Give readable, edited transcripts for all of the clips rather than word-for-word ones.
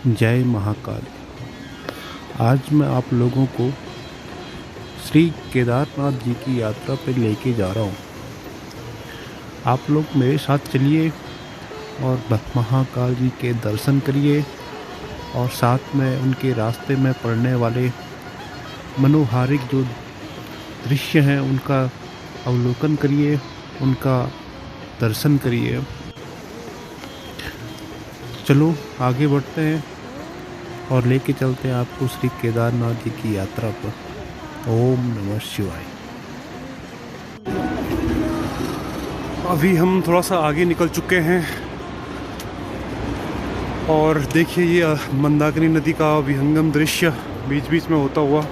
जय महाकाल। आज मैं आप लोगों को श्री केदारनाथ जी की यात्रा पर लेके जा रहा हूँ। आप लोग मेरे साथ चलिए और महाकाल जी के दर्शन करिए और साथ में उनके रास्ते में पड़ने वाले मनोहारिक जो दृश्य हैं उनका अवलोकन करिए, उनका दर्शन करिए। चलो आगे बढ़ते हैं और लेके चलते हैं आपको श्री केदारनाथ जी की यात्रा पर। ओम नमः शिवाय। अभी हम थोड़ा सा आगे निकल चुके हैं और देखिए ये मंदाकिनी नदी का विहंगम दृश्य बीच बीच में होता हुआ।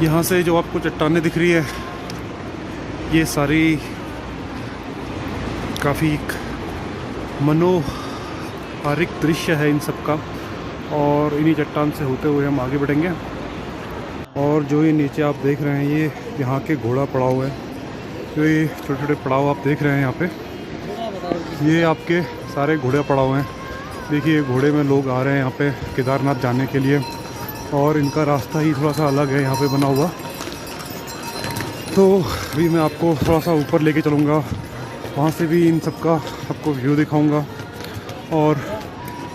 यहाँ से जो आपको चट्टानें दिख रही है ये सारी काफ़ी मनोहारिक दृश्य है इन सब का, और इन्हीं चट्टान से होते हुए हम आगे बढ़ेंगे। और जो ये नीचे आप देख रहे हैं ये यहाँ के घोड़ा पड़ाव है। जो ये छोटे छोटे पड़ाव आप देख रहे हैं यहाँ पे, ये आपके सारे घोड़े पड़ाव हैं। देखिए घोड़े में लोग आ रहे हैं यहाँ पे केदारनाथ जाने के लिए, और इनका रास्ता ही थोड़ा सा अलग है यहाँ पे बना हुआ। तो अभी मैं आपको थोड़ा सा ऊपर लेके चलूँगा, वहाँ से भी इन सब का आपको व्यू दिखाऊँगा। और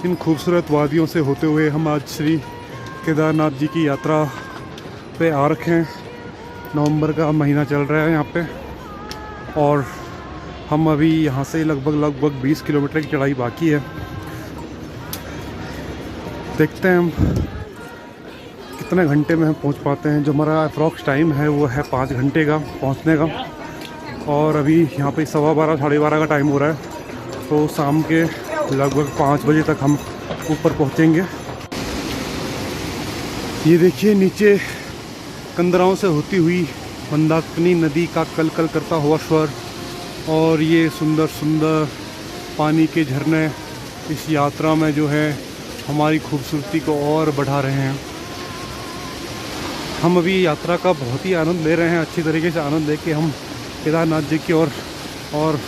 इन खूबसूरत वादियों से होते हुए हम आज श्री केदारनाथ जी की यात्रा पे आ रखे हैं। नवंबर का महीना चल रहा है यहाँ पे, और हम अभी यहाँ से लगभग 20 किलोमीटर की चढ़ाई बाकी है। देखते हैं हम कितने घंटे में हम पहुँच पाते हैं। जो हमारा अप्रॉक्स टाइम है वो है 5 घंटे का पहुँचने का, और अभी यहाँ पे 12:15 साढ़े 12 का टाइम हो रहा है। तो शाम के लगभग 5 बजे तक हम ऊपर पहुँचेंगे। ये देखिए नीचे कंदराओं से होती हुई मंदाकिनी नदी का कल कल करता हुआ स्वर, और ये सुंदर सुंदर पानी के झरने इस यात्रा में जो है हमारी खूबसूरती को और बढ़ा रहे हैं। हम अभी यात्रा का बहुत ही आनंद ले रहे हैं। अच्छी तरीके से आनंद लेके हम केदारनाथ जी की और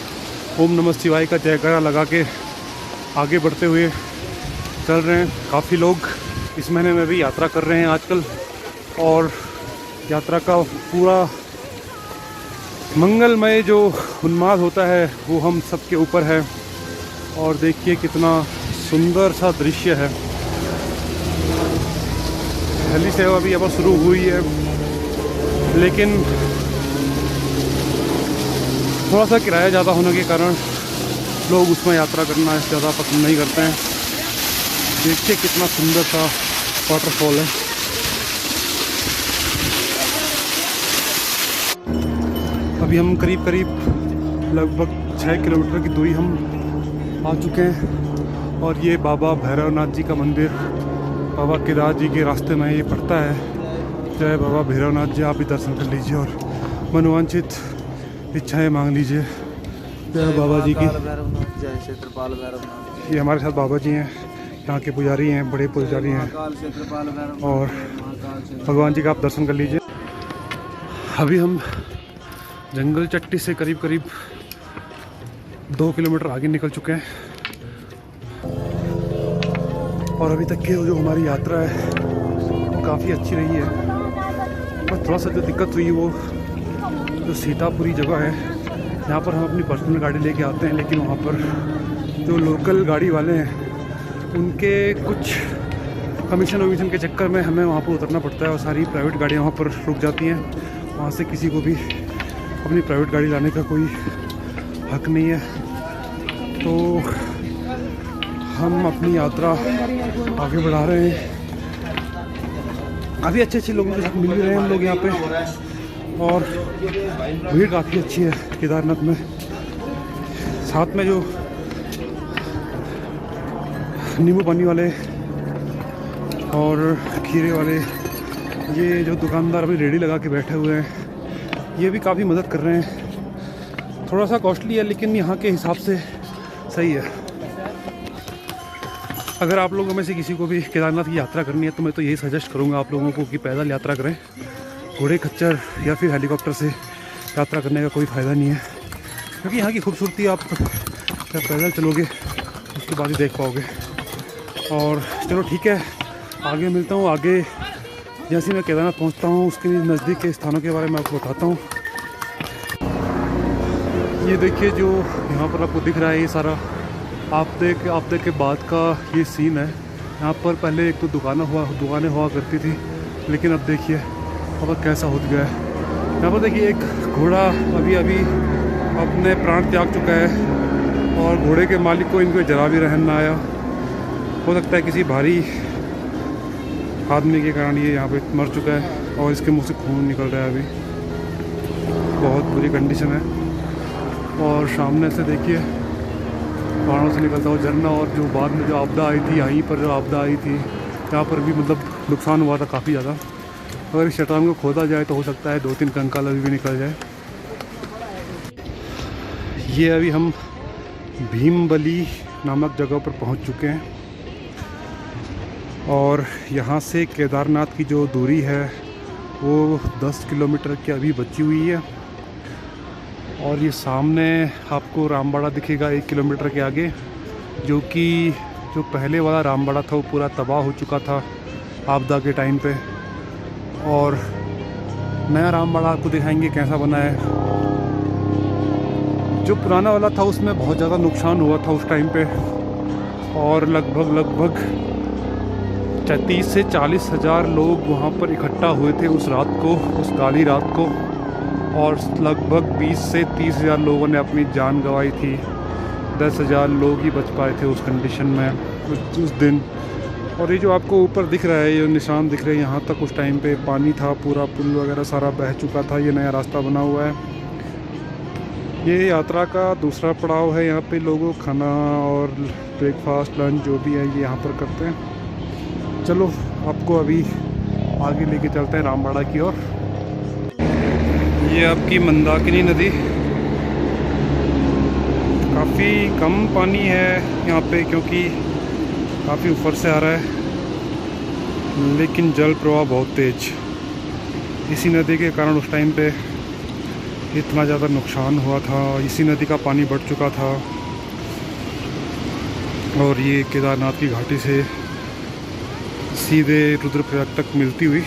ओम नमः शिवाय का जयकारा लगा के आगे बढ़ते हुए चल रहे हैं। काफ़ी लोग इस महीने में भी यात्रा कर रहे हैं आजकल, और यात्रा का पूरा मंगलमय जो उन्माद होता है वो हम सबके ऊपर है। और देखिए कितना सुंदर सा दृश्य है। हेली सेवा भी अब शुरू हुई है, लेकिन थोड़ा सा किराया ज़्यादा होने के कारण लोग उसमें यात्रा करना ज़्यादा पसंद नहीं करते हैं। देखिए कितना सुंदर सा वाटरफॉल है। अभी हम करीब लगभग 6 किलोमीटर की दूरी हम आ चुके हैं, और ये बाबा भैरवनाथ जी का मंदिर बाबा केदार जी के रास्ते में ये पड़ता है। जय बाबा भैरवनाथ जी, आप भी दर्शन कर लीजिए और मनोवांछित इच्छाएं मांग लीजिए। जय बाबा जी की। ये हमारे साथ बाबा जी हैं, यहाँ के पुजारी हैं, बड़े पुजारी हैं, और भगवान जी का आप दर्शन कर लीजिए। अभी हम जंगल चट्टी से करीब 2 किलोमीटर आगे निकल चुके हैं, और अभी तक की जो हमारी यात्रा है वो काफ़ी अच्छी रही है। बस थोड़ा सा जो दिक्कत हुई वो जो सीतापुरी जगह है, यहाँ पर हम अपनी पर्सनल गाड़ी लेके आते हैं, लेकिन वहाँ पर जो लोकल गाड़ी वाले हैं उनके कुछ कमीशन के चक्कर में हमें वहाँ पर उतरना पड़ता है, और सारी प्राइवेट गाड़ियाँ वहाँ पर रुक जाती हैं। वहाँ से किसी को भी अपनी प्राइवेट गाड़ी लाने का कोई हक नहीं है। तो हम अपनी यात्रा आगे बढ़ा रहे हैं। काफ़ी अच्छे लोगों के साथ मिल भी रहे हैं हम लोग यहाँ पे, और भीड़ काफ़ी अच्छी है केदारनाथ में। साथ में जो नींबू पानी वाले और खीरे वाले ये जो दुकानदार अभी रेडी लगा के बैठे हुए हैं, ये भी काफ़ी मदद कर रहे हैं। थोड़ा सा कॉस्टली है, लेकिन यहाँ के हिसाब से सही है। अगर आप लोगों में से किसी को भी केदारनाथ की यात्रा करनी है तो मैं तो यही सजेस्ट करूँगा आप लोगों को कि पैदल यात्रा करें। घोड़े खच्चर या फिर हेलीकॉप्टर से यात्रा करने का कोई फ़ायदा नहीं है, क्योंकि यहाँ की खूबसूरती आप जब पैदल चलोगे उसके बाद ही देख पाओगे। और चलो ठीक है, आगे मिलता हूँ। आगे जैसे मैं केदारनाथ पहुँचता हूँ उसके नज़दीक के स्थानों के बारे में आपको बताता हूँ। ये देखिए जो यहाँ पर आपको दिख रहा है, ये सारा आपदे के बाद का ये सीन है। यहाँ पर पहले एक तो दुकानें हुआ करती थी, लेकिन अब देखिए अब कैसा हो गया है। यहाँ पर देखिए एक घोड़ा अभी अपने प्राण त्याग चुका है और घोड़े के मालिक को इनको जरा भी रहम ना आया। हो सकता है किसी भारी आदमी के कारण ये यहाँ पे मर चुका है और इसके मुंह से खून निकल रहा है। अभी बहुत बुरी कंडीशन है। और सामने से देखिए पहाड़ों से निकलता हुआ झरना, और जो बाद में जो आपदा आई थी, यहीं पर जो आपदा आई थी यहाँ पर भी मतलब नुकसान हुआ था काफ़ी ज़्यादा। अगर इस चट्टान को खोदा जाए तो हो सकता है 2-3 कंकाल अभी भी निकल जाए। ये अभी हम भीमबली नामक जगह पर पहुंच चुके हैं और यहाँ से केदारनाथ की जो दूरी है वो 10 किलोमीटर की अभी बची हुई है। और ये सामने आपको रामबाड़ा दिखेगा 1 किलोमीटर के आगे, जो पहले वाला रामबाड़ा था वो पूरा तबाह हो चुका था आपदा के टाइम पे। और नया रामबाड़ा आपको दिखाएंगे कैसा बना है। जो पुराना वाला था उसमें बहुत ज़्यादा नुकसान हुआ था उस टाइम पे, और लगभग 30 से 40 हज़ार लोग वहाँ पर इकट्ठा हुए थे उस रात को, उस काली रात को। और लगभग 20 से 30 हज़ार लोगों ने अपनी जान गंवाई थी। 10 हज़ार लोग ही बच पाए थे उस कंडीशन में उस दिन। और ये जो आपको ऊपर दिख रहा है, ये निशान दिख रहे हैं, यहाँ तक उस टाइम पे पानी था, पूरा पुल वगैरह सारा बह चुका था। ये नया रास्ता बना हुआ है। ये यात्रा का दूसरा पड़ाव है। यहाँ पे लोगों खाना और ब्रेकफास्ट लंच जो भी है ये यहाँ पर करते हैं। चलो आपको अभी आगे लेके चलते हैं रामबाड़ा की ओर। ये आपकी मंदाकिनी नदी, काफ़ी कम पानी है यहाँ पे क्योंकि काफ़ी ऊपर से आ रहा है, लेकिन जल प्रवाह बहुत तेज। इसी नदी के कारण उस टाइम पे इतना ज़्यादा नुकसान हुआ था। इसी नदी का पानी बढ़ चुका था और ये केदारनाथ की घाटी से सीधे रुद्रप्रयाग तक मिलती हुई,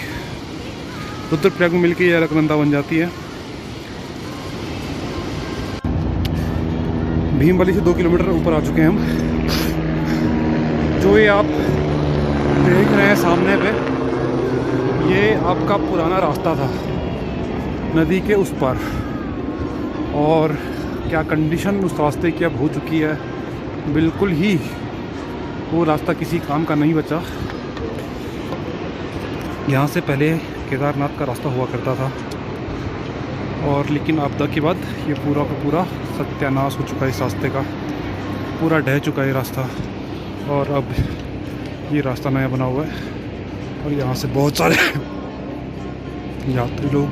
रुद्रप्रयाग में मिलकर ये अलकनंदा बन जाती है। भीमबली से 2 किलोमीटर ऊपर आ चुके हैं हम। जो ये आप देख रहे हैं सामने पे, ये आपका पुराना रास्ता था नदी के उस पार। और क्या कंडीशन उस रास्ते की अब हो चुकी है, बिल्कुल ही वो रास्ता किसी काम का नहीं बचा। यहाँ से पहले केदारनाथ का रास्ता हुआ करता था, और लेकिन आपदा के बाद ये पूरा का पूरा सत्यानाश हो चुका है। इस रास्ते का पूरा ढह चुका है ये रास्ता, और अब ये रास्ता नया बना हुआ है। और यहाँ से बहुत सारे यात्री लोग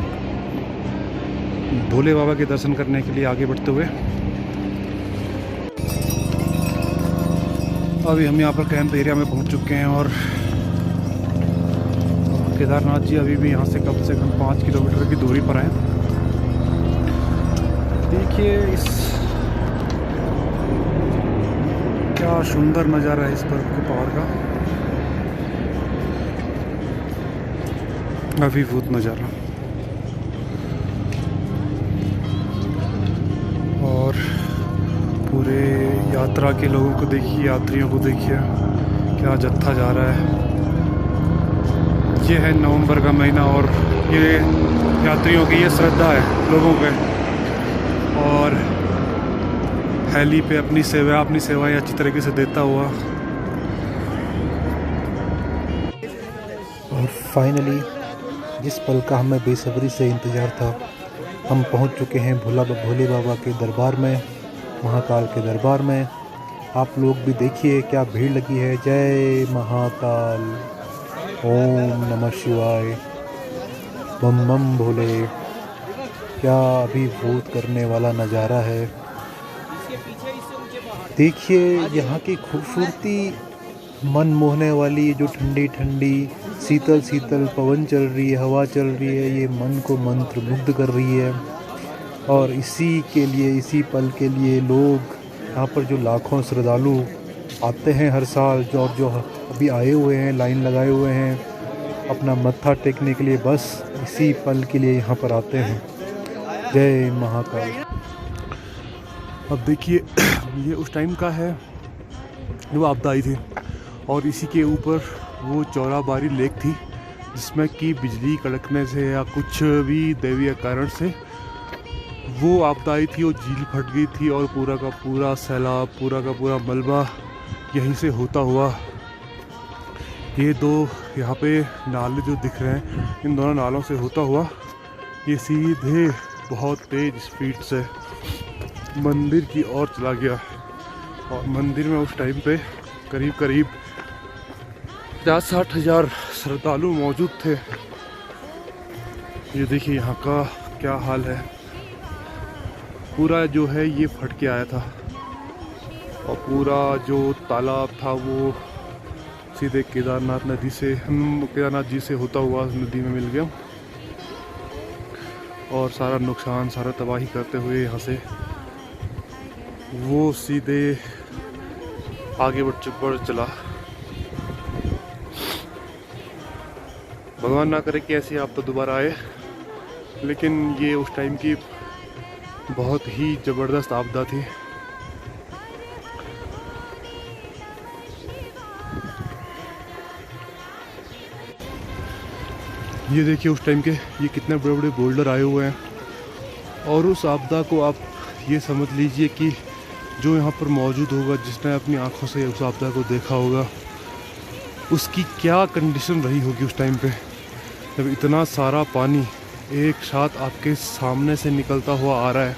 भोले बाबा के दर्शन करने के लिए आगे बढ़ते हुए। अभी हम यहाँ पर कैंप एरिया में पहुँच चुके हैं और केदारनाथ जी अभी भी यहाँ से कम 5 किलोमीटर की दूरी पर हैं। देखिए इस क्या सुंदर नज़ारा है इस बर्फ के पहाड़ का, अभिभूत नज़ारा। और पूरे यात्रा के लोगों को देखिए, यात्रियों को देखिए, क्या जत्था जा रहा है। ये है नवंबर का महीना और ये यात्रियों की ये श्रद्धा है लोगों पे, और हैली पे अपनी सेवाएं अच्छी तरीके से देता हुआ। और फाइनली जिस पल का हमें बेसब्री से इंतज़ार था, हम पहुंच चुके हैं भोले बाबा के दरबार में, महाकाल के दरबार में। आप लोग भी देखिए क्या भीड़ लगी है। जय महाकाल, ओम नमः शिवाय, बम बम भोले। क्या अभिभूत करने वाला नज़ारा है। देखिए यहाँ की खूबसूरती, मन मोहने वाली, जो ठंडी ठंडी शीतल शीतल पवन चल रही है, हवा चल रही है, ये मन को मंत्रमुग्ध कर रही है। और इसी के लिए, इसी पल के लिए लोग यहाँ पर जो लाखों श्रद्धालु आते हैं हर साल, जो अभी आए हुए हैं, लाइन लगाए हुए हैं अपना मत्था टेकने के लिए, बस इसी पल के लिए यहाँ पर आते हैं। जय महाकाल। अब देखिए ये उस टाइम का है जब आपदा आई थी, और इसी के ऊपर वो चौराबाड़ी लेक थी जिसमें कि बिजली कड़कने से या कुछ भी दैवीय कारण से वो आपदा आई थी और झील फट गई थी, और पूरा का पूरा सैलाब, पूरा का पूरा मलबा यहीं से होता हुआ ये दो यहाँ पे नाले जो दिख रहे हैं, इन दोनों नालों से होता हुआ ये सीधे बहुत तेज स्पीड से मंदिर की ओर चला गया। और मंदिर में उस टाइम पे करीब करीब 50-60 हज़ार श्रद्धालु मौजूद थे। ये देखिए यहाँ का क्या हाल है, पूरा जो है ये फट के आया था, और पूरा जो तालाब था वो सीधे केदारनाथ जी से होता हुआ नदी में मिल गया, और सारा नुकसान, सारा तबाही करते हुए यहाँ से वो सीधे आगे बढ़ चला। भगवान ना करे कि ऐसी आपदा दोबारा आए, लेकिन ये उस टाइम की बहुत ही ज़बरदस्त आपदा थी। ये देखिए उस टाइम के ये कितने बड़े बड़े बोल्डर आए हुए हैं, और उस आपदा को आप ये समझ लीजिए कि जो यहाँ पर मौजूद होगा, जिसने अपनी आंखों से उस आपदा को देखा होगा, उसकी क्या कंडीशन रही होगी उस टाइम पे, जब इतना सारा पानी एक साथ आपके सामने से निकलता हुआ आ रहा है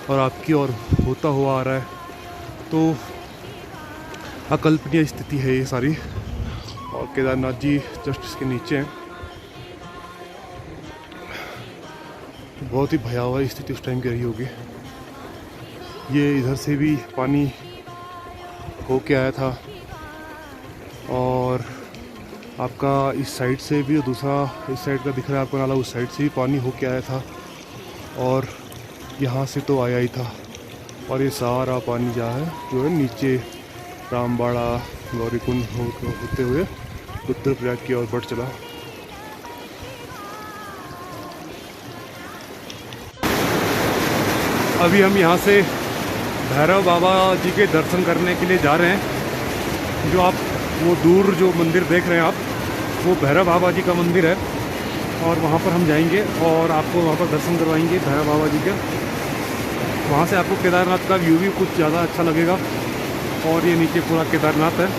और आपकी ओर होता हुआ आ रहा है। तो अकल्पनीय स्थिति है ये सारी, और केदारनाथ जी जस्ट इसके नीचे हैं। बहुत ही भयावह स्थिति उस टाइम की रही होगी। ये इधर से भी पानी होके आया था, और आपका इस साइड से भी, और दूसरा इस साइड का दिख रहा है आपको नाला, उस साइड से भी पानी होके आया था, और यहाँ से तो आया ही था। और ये सारा पानी जो है नीचे रामबाड़ा, गौरीकुंड होते हुए रुद्रप्रयाग की ओर बढ़ चला। अभी हम यहाँ से भैरव बाबा जी के दर्शन करने के लिए जा रहे हैं। जो आप वो दूर जो मंदिर देख रहे हैं आप, वो भैरव बाबा जी का मंदिर है, और वहाँ पर हम जाएंगे और आपको वहाँ पर दर्शन करवाएंगे भैरव बाबा जी के। वहाँ से आपको केदारनाथ का व्यू भी कुछ ज़्यादा अच्छा लगेगा, और ये नीचे पूरा केदारनाथ है।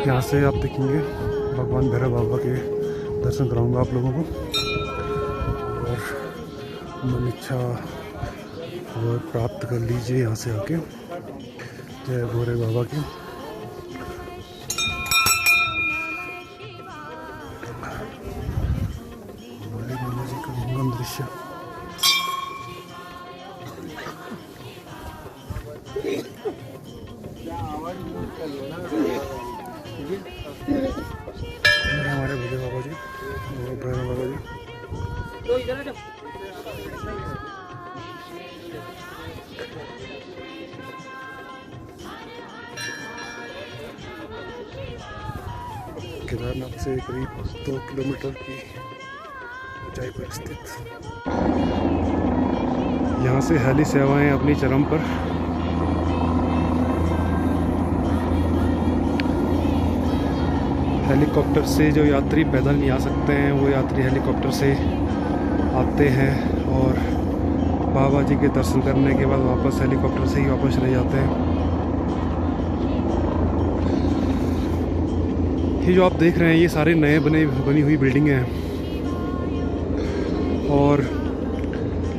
यहाँ से आप देखेंगे भगवान भैरव बाबा के दर्शन कराऊंगा आप लोगों को, और मन इच्छा वो प्राप्त कर लीजिए यहाँ से आके। जय भोले बाबा की। भोले बाबा जी का मंगल दृश्य। हमारे भोले बाबा जी और भैरव बाबा जी। केदारनाथ से करीब 2 किलोमीटर की ऊंचाई पर स्थित। यहाँ से हेली सेवाएं अपनी चरम पर। हेलीकॉप्टर से जो यात्री पैदल नहीं आ सकते हैं, वो यात्री हेलीकॉप्टर से आते हैं, और बाबा जी के दर्शन करने के बाद वापस हेलीकॉप्टर से ही वापस चले जाते हैं। ये जो आप देख रहे हैं ये सारे नए बनी हुई बिल्डिंगें हैं, और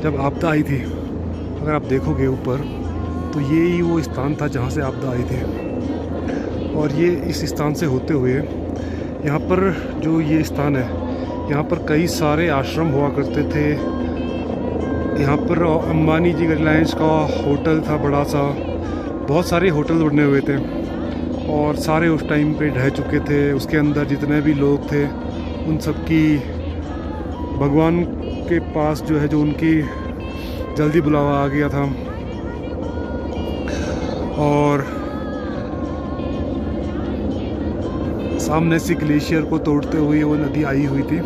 जब आपदा आई थी, अगर आप देखोगे ऊपर, तो ये ही वो स्थान था जहाँ से आपदा आई थी। और ये इस स्थान से होते हुए यहाँ पर जो ये स्थान है, यहाँ पर कई सारे आश्रम हुआ करते थे। यहाँ पर अंबानी जी रिलायंस का होटल था बड़ा सा, बहुत सारे होटल बने हुए थे, और सारे उस टाइम पे ढह चुके थे। उसके अंदर जितने भी लोग थे उन सब की भगवान के पास जो है, जो उनकी जल्दी बुलावा आ गया था, और सामने से ग्लेशियर को तोड़ते हुए वो नदी आई हुई थी।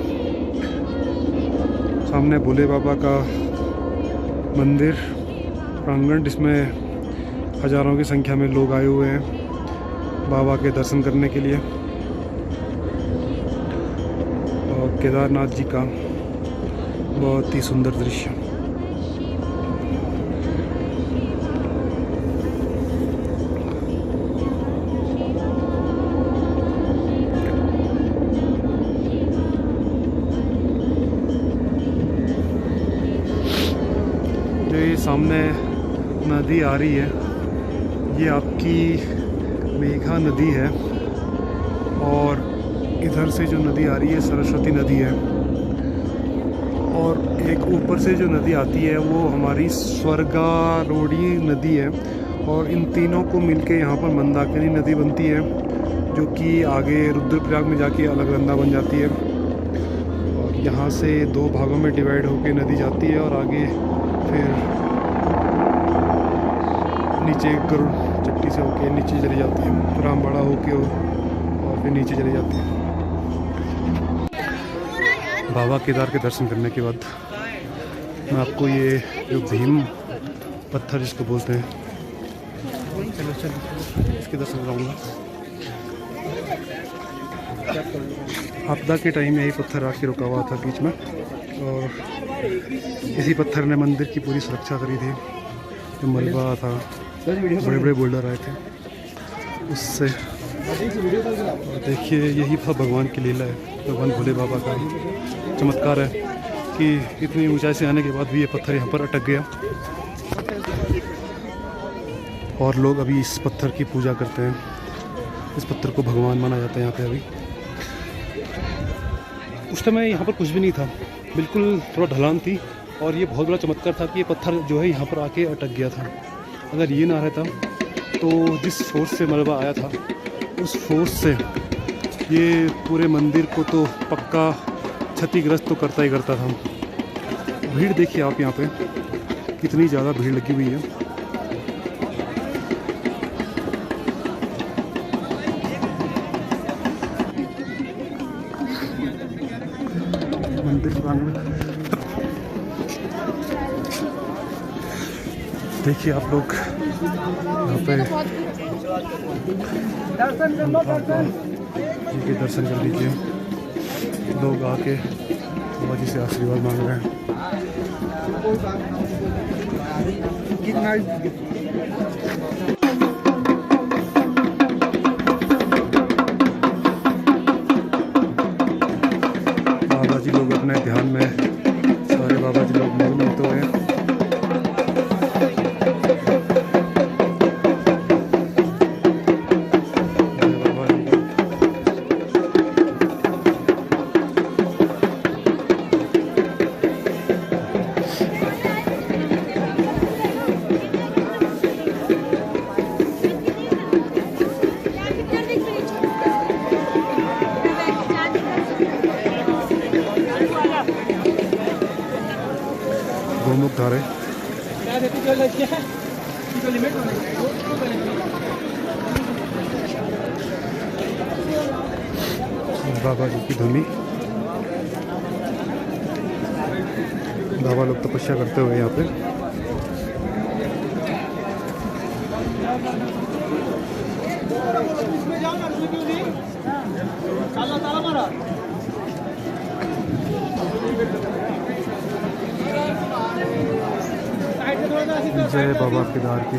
सामने भोले बाबा का मंदिर प्रांगण, जिसमें हज़ारों की संख्या में लोग आए हुए हैं बाबा के दर्शन करने के लिए। और केदारनाथ जी का बहुत ही सुंदर दृश्य। जो ये सामने नदी आ रही है, ये आपकी मेघा नदी है। और इधर से जो नदी आ रही है सरस्वती नदी है। और एक ऊपर से जो नदी आती है वो हमारी स्वर्गारोड़ी नदी है। और इन तीनों को मिलके यहाँ पर मंदाकिनी नदी बनती है, जो कि आगे रुद्रप्रयाग में जाके अलकनंदा बन जाती है। और यहाँ से दो भागों में डिवाइड होके नदी जाती है और आगे फिर नीचे गरुड़ चट्टी से होके नीचे चली जाती है, रामबाड़ा होके और फिर नीचे चली जाती है। बाबा केदार के दर्शन करने के बाद मैं आपको ये जो भीम पत्थर जिसको बोलते हैं, चलो इसके दर्शन कराऊंगा। आपदा के टाइम यही पत्थर आके रुका हुआ था बीच में, और इसी पत्थर ने मंदिर की पूरी सुरक्षा करी थी। जो मलबा था, बड़े बड़े बोल्डर आए थे उससे। देखिए यही था भगवान की लीला है, भगवान भोले बाबा का चमत्कार है कि इतनी ऊंचाई से आने के बाद भी ये पत्थर यहाँ पर अटक गया। और लोग अभी इस पत्थर की पूजा करते हैं। इस पत्थर को भगवान माना जाता है यहाँ पे अभी। उस समय यहाँ पर कुछ भी नहीं था, बिल्कुल थोड़ा ढलान थी। और ये बहुत बड़ा चमत्कार था कि ये पत्थर जो है यहाँ पर आके अटक गया था। अगर ये ना रहता तो जिस फोर्स से मलबा आया था उस फोर्स से ये पूरे मंदिर को तो पक्का क्षतिग्रस्त तो करता ही करता था। भीड़ देखिए आप यहाँ पे कितनी ज़्यादा भीड़ लगी हुई है। मंदिर प्रांगण देखिए आप लोग यहाँ पे जी के दर्शन कर लीजिए। लोग आके बाबा जी से आशीर्वाद मांग रहे हैं। बाबा जी लोग अपने ध्यान में, सारे बाबा जी लोग मग्न होते हुए हैं। गोमुख धारे बाबा जी की धुनी। बाबा लोग तपस्या करते हुए यहाँ पे। जय बाबा केदार की।